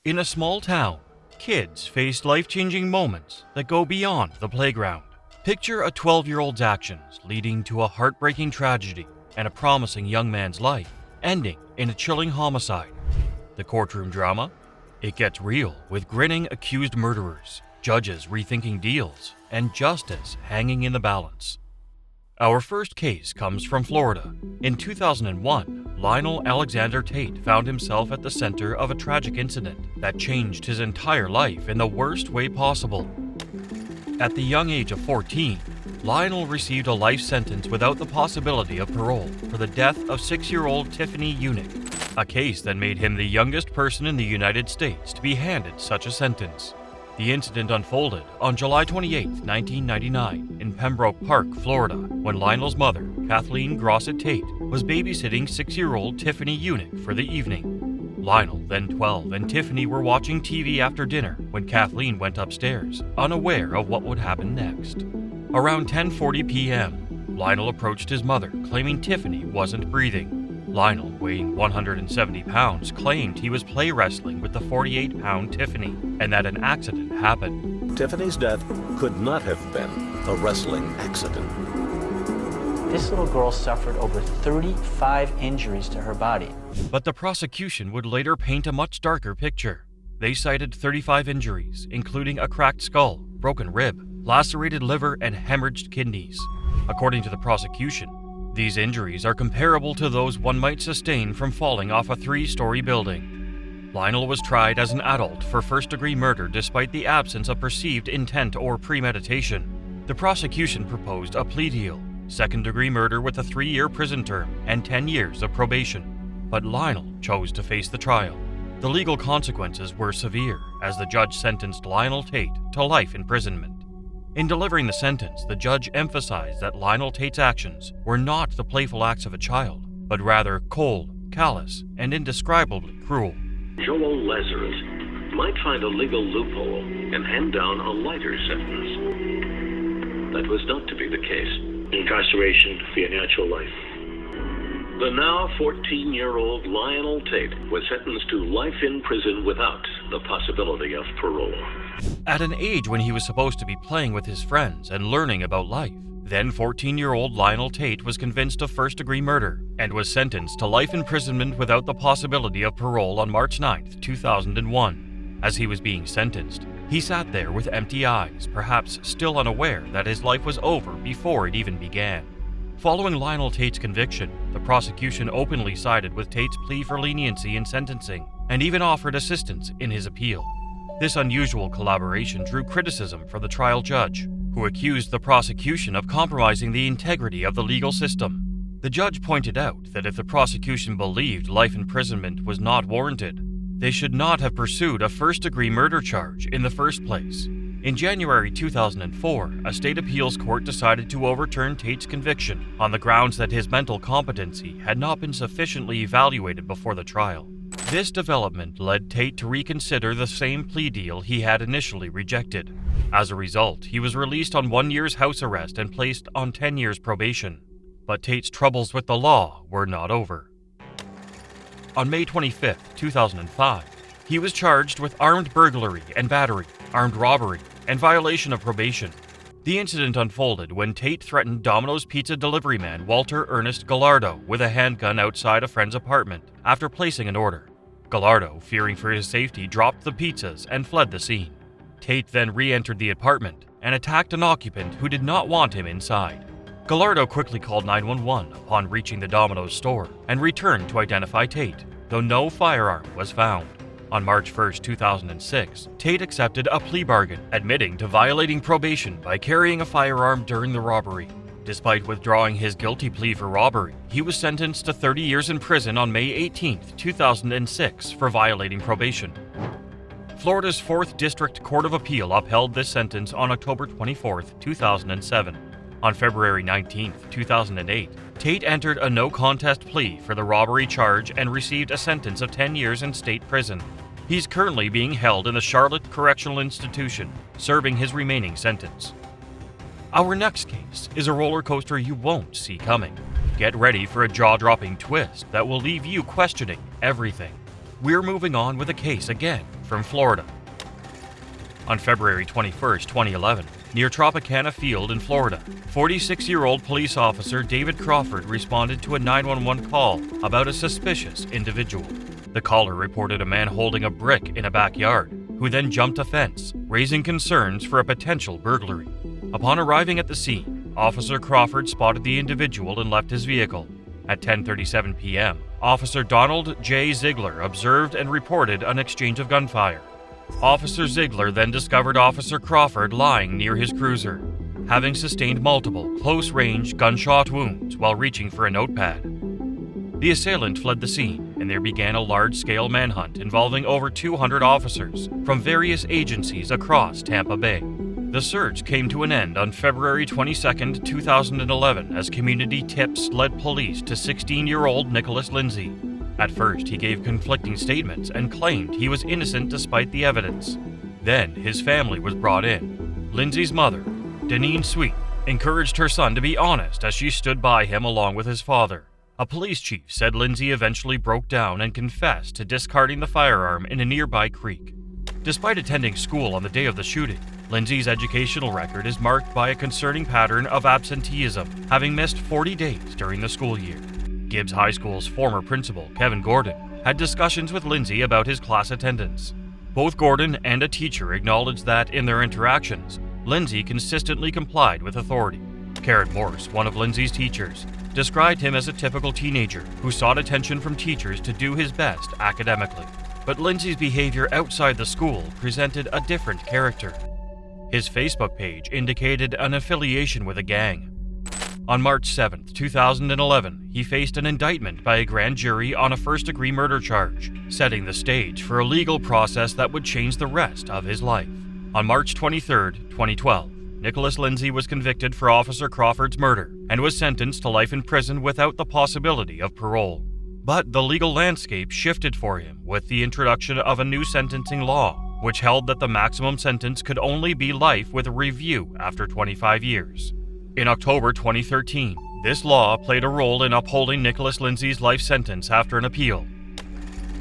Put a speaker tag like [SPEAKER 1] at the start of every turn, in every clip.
[SPEAKER 1] In a small town, kids face life-changing moments that go beyond the playground. Picture a 12-year-old's actions leading to a heartbreaking tragedy and a promising young man's life ending in a chilling homicide. The courtroom drama? It gets real with grinning accused murderers, judges rethinking deals, and justice hanging in the balance. Our first case comes from Florida. In 2001, Lionel Alexander Tate found himself at the center of a tragic incident that changed his entire life in the worst way possible. At the young age of 14, Lionel received a life sentence without the possibility of parole for the death of 6-year-old Tiffany Unick, a case that made him the youngest person in the United States to be handed such a sentence. The incident unfolded on July 28, 1999, in Pembroke Park, Florida, when Lionel's mother, Kathleen Grossett Tate, was babysitting 6-year-old Tiffany Unick for the evening. Lionel, then 12, and Tiffany were watching TV after dinner when Kathleen went upstairs, unaware of what would happen next. Around 10:40 p.m., Lionel approached his mother, claiming Tiffany wasn't breathing. Lionel, weighing 170 pounds, claimed he was play wrestling with the 48-pound Tiffany and that an accident happened.
[SPEAKER 2] Tiffany's death could not have been a wrestling accident.
[SPEAKER 3] This little girl suffered over 35 injuries to her body.
[SPEAKER 1] But the prosecution would later paint a much darker picture. They cited 35 injuries, including a cracked skull, broken rib, lacerated liver, and hemorrhaged kidneys. According to the prosecution, these injuries are comparable to those one might sustain from falling off a 3-story building. Lionel was tried as an adult for first-degree murder despite the absence of perceived intent or premeditation. The prosecution proposed a plea deal, second-degree murder with a 3-year prison term and 10 years of probation. But Lionel chose to face the trial. The legal consequences were severe, as the judge sentenced Lionel Tate to life imprisonment. In delivering the sentence, the judge emphasized that Lionel Tate's actions were not the playful acts of a child, but rather cold, callous, and indescribably cruel.
[SPEAKER 4] Joel Lazarus might find a legal loophole and hand down a lighter sentence. That was not to be the case. Incarceration for your natural life. The now 14-year-old Lionel Tate was sentenced to life in prison without the possibility of parole.
[SPEAKER 1] At an age when he was supposed to be playing with his friends and learning about life, then 14-year-old Lionel Tate was convinced of first-degree murder and was sentenced to life imprisonment without the possibility of parole on March 9, 2001. As he was being sentenced, he sat there with empty eyes, perhaps still unaware that his life was over before it even began. Following Lionel Tate's conviction, the prosecution openly sided with Tate's plea for leniency in sentencing and even offered assistance in his appeal. This unusual collaboration drew criticism from the trial judge, who accused the prosecution of compromising the integrity of the legal system. The judge pointed out that if the prosecution believed life imprisonment was not warranted, they should not have pursued a first-degree murder charge in the first place. In January 2004, a state appeals court decided to overturn Tate's conviction on the grounds that his mental competency had not been sufficiently evaluated before the trial. This development led Tate to reconsider the same plea deal he had initially rejected. As a result, he was released on 1 year's house arrest and placed on 10 years probation. But Tate's troubles with the law were not over. On May 25, 2005, he was charged with armed burglary and battery, armed robbery, and violation of probation. The incident unfolded when Tate threatened Domino's pizza delivery man Walter Ernest Gallardo with a handgun outside a friend's apartment after placing an order. Gallardo, fearing for his safety, dropped the pizzas and fled the scene. Tate then re-entered the apartment and attacked an occupant who did not want him inside. Gallardo quickly called 911 upon reaching the Domino's store and returned to identify Tate, though no firearm was found. On March 1, 2006, Tate accepted a plea bargain, admitting to violating probation by carrying a firearm during the robbery. Despite withdrawing his guilty plea for robbery, he was sentenced to 30 years in prison on May 18, 2006 for violating probation. Florida's 4th District Court of Appeal upheld this sentence on October 24, 2007. On February 19, 2008, Tate entered a no-contest plea for the robbery charge and received a sentence of 10 years in state prison. He's currently being held in the Charlotte Correctional Institution, serving his remaining sentence. Our next case is a roller coaster you won't see coming. Get ready for a jaw-dropping twist that will leave you questioning everything. We're moving on with a case again from Florida. On February 21, 2011, near Tropicana Field in Florida, 46-year-old police officer David Crawford responded to a 911 call about a suspicious individual. The caller reported a man holding a brick in a backyard, who then jumped a fence, raising concerns for a potential burglary. Upon arriving at the scene, Officer Crawford spotted the individual and left his vehicle. At 10:37 p.m., Officer Donald J. Ziegler observed and reported an exchange of gunfire. Officer Ziegler then discovered Officer Crawford lying near his cruiser, having sustained multiple close-range gunshot wounds while reaching for a notepad. The assailant fled the scene, and there began a large-scale manhunt involving over 200 officers from various agencies across Tampa Bay. The search came to an end on February 22, 2011, as community tips led police to 16-year-old Nicholas Lindsay. At first, he gave conflicting statements and claimed he was innocent despite the evidence. Then, his family was brought in. Lindsay's mother, Deneen Sweet, encouraged her son to be honest as she stood by him along with his father. A police chief said Lindsay eventually broke down and confessed to discarding the firearm in a nearby creek. Despite attending school on the day of the shooting, Lindsay's educational record is marked by a concerning pattern of absenteeism, having missed 40 days during the school year. Gibbs High School's former principal, Kevin Gordon, had discussions with Lindsay about his class attendance. Both Gordon and a teacher acknowledged that, in their interactions, Lindsay consistently complied with authority. Karen Morse, one of Lindsay's teachers, described him as a typical teenager who sought attention from teachers to do his best academically. But Lindsay's behavior outside the school presented a different character. His Facebook page indicated an affiliation with a gang. On March 7, 2011, he faced an indictment by a grand jury on a first-degree murder charge, setting the stage for a legal process that would change the rest of his life. On March 23, 2012, Nicholas Lindsay was convicted for Officer Crawford's murder and was sentenced to life in prison without the possibility of parole. But the legal landscape shifted for him with the introduction of a new sentencing law, which held that the maximum sentence could only be life with a review after 25 years. In October 2013, this law played a role in upholding Nicholas Lindsay's life sentence after an appeal.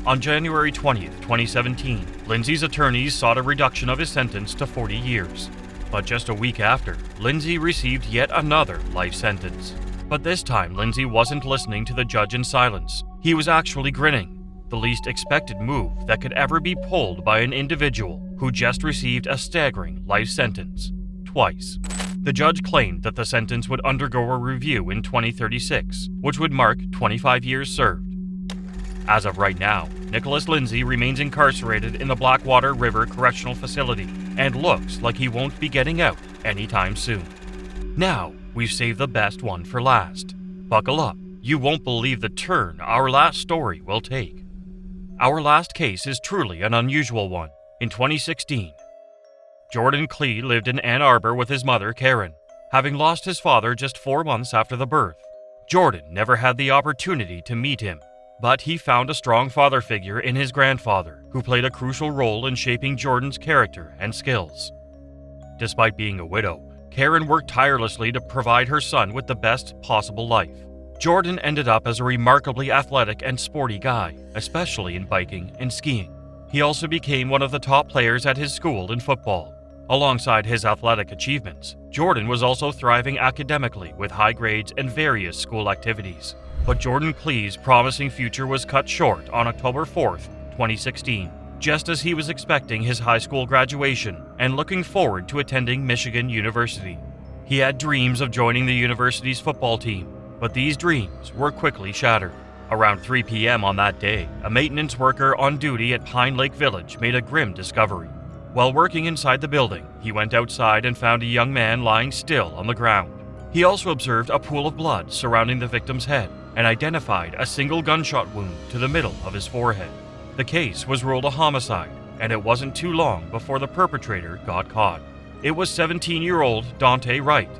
[SPEAKER 1] On January 20, 2017, Lindsay's attorneys sought a reduction of his sentence to 40 years. But just a week after, Lindsay received yet another life sentence. But this time, Lindsay wasn't listening to the judge in silence. He was actually grinning, the least expected move that could ever be pulled by an individual who just received a staggering life sentence, twice. The judge claimed that the sentence would undergo a review in 2036, which would mark 25 years served. As of right now, Nicholas Lindsay remains incarcerated in the Blackwater River Correctional Facility and looks like he won't be getting out anytime soon. Now, we've saved the best one for last. Buckle up, you won't believe the turn our last story will take. Our last case is truly an unusual one. In 2016, Jordan Klee lived in Ann Arbor with his mother, Karen. Having lost his father just 4 months after the birth, Jordan never had the opportunity to meet him. But he found a strong father figure in his grandfather, who played a crucial role in shaping Jordan's character and skills. Despite being a widow, Karen worked tirelessly to provide her son with the best possible life. Jordan ended up as a remarkably athletic and sporty guy, especially in biking and skiing. He also became one of the top players at his school in football. Alongside his athletic achievements, Jordan was also thriving academically with high grades and various school activities. But Jordan Klee's promising future was cut short on October 4, 2016, just as he was expecting his high school graduation and looking forward to attending Michigan University. He had dreams of joining the university's football team, but these dreams were quickly shattered. Around 3 p.m. on that day, a maintenance worker on duty at Pine Lake Village made a grim discovery. While working inside the building, he went outside and found a young man lying still on the ground. He also observed a pool of blood surrounding the victim's head and identified a single gunshot wound to the middle of his forehead. The case was ruled a homicide, and it wasn't too long before the perpetrator got caught. It was 17-year-old Dante Wright.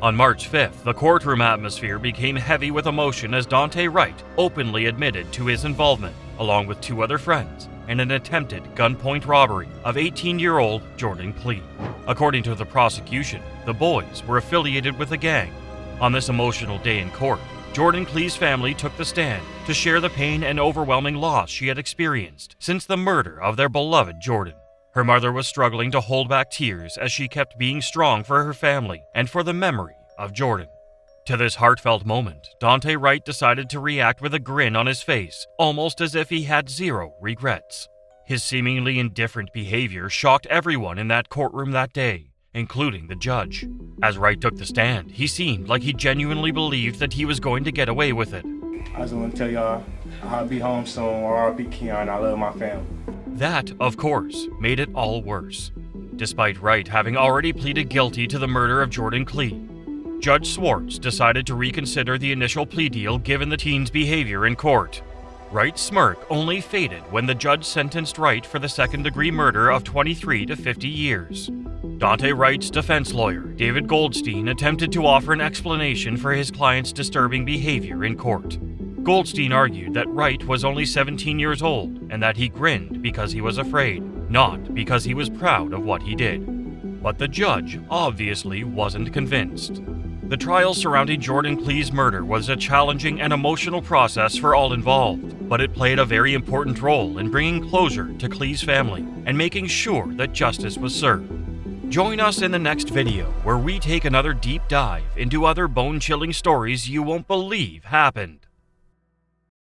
[SPEAKER 1] On March 5th, the courtroom atmosphere became heavy with emotion as Dante Wright openly admitted to his involvement, along with 2 other friends, in an attempted gunpoint robbery of 18-year-old Jordan Klee. According to the prosecution, the boys were affiliated with a gang. On this emotional day in court, Jordan Clee's family took the stand to share the pain and overwhelming loss she had experienced since the murder of their beloved Jordan. Her mother was struggling to hold back tears as she kept being strong for her family and for the memory of Jordan. To this heartfelt moment, Daunte Wright decided to react with a grin on his face, almost as if he had zero regrets. His seemingly indifferent behavior shocked everyone in that courtroom that day, including the judge. As Wright took the stand, he seemed like he genuinely believed that he was going to get away with it.
[SPEAKER 5] I just want to tell y'all I'll be home soon, or I'll be Keon. I love my family.
[SPEAKER 1] That, of course, made it all worse. Despite Wright having already pleaded guilty to the murder of Jordan Clee, Judge Swartz decided to reconsider the initial plea deal given the teen's behavior in court. Wright's smirk only faded when the judge sentenced Wright for the second-degree murder of 23 to 50 years. Daunte Wright's defense lawyer, David Goldstein, attempted to offer an explanation for his client's disturbing behavior in court. Goldstein argued that Wright was only 17 years old and that he grinned because he was afraid, not because he was proud of what he did. But the judge obviously wasn't convinced. The trial surrounding Jordan Clee's murder was a challenging and emotional process for all involved, but it played a very important role in bringing closure to Clee's family and making sure that justice was served. Join us in the next video where we take another deep dive into other bone-chilling stories you won't believe happened.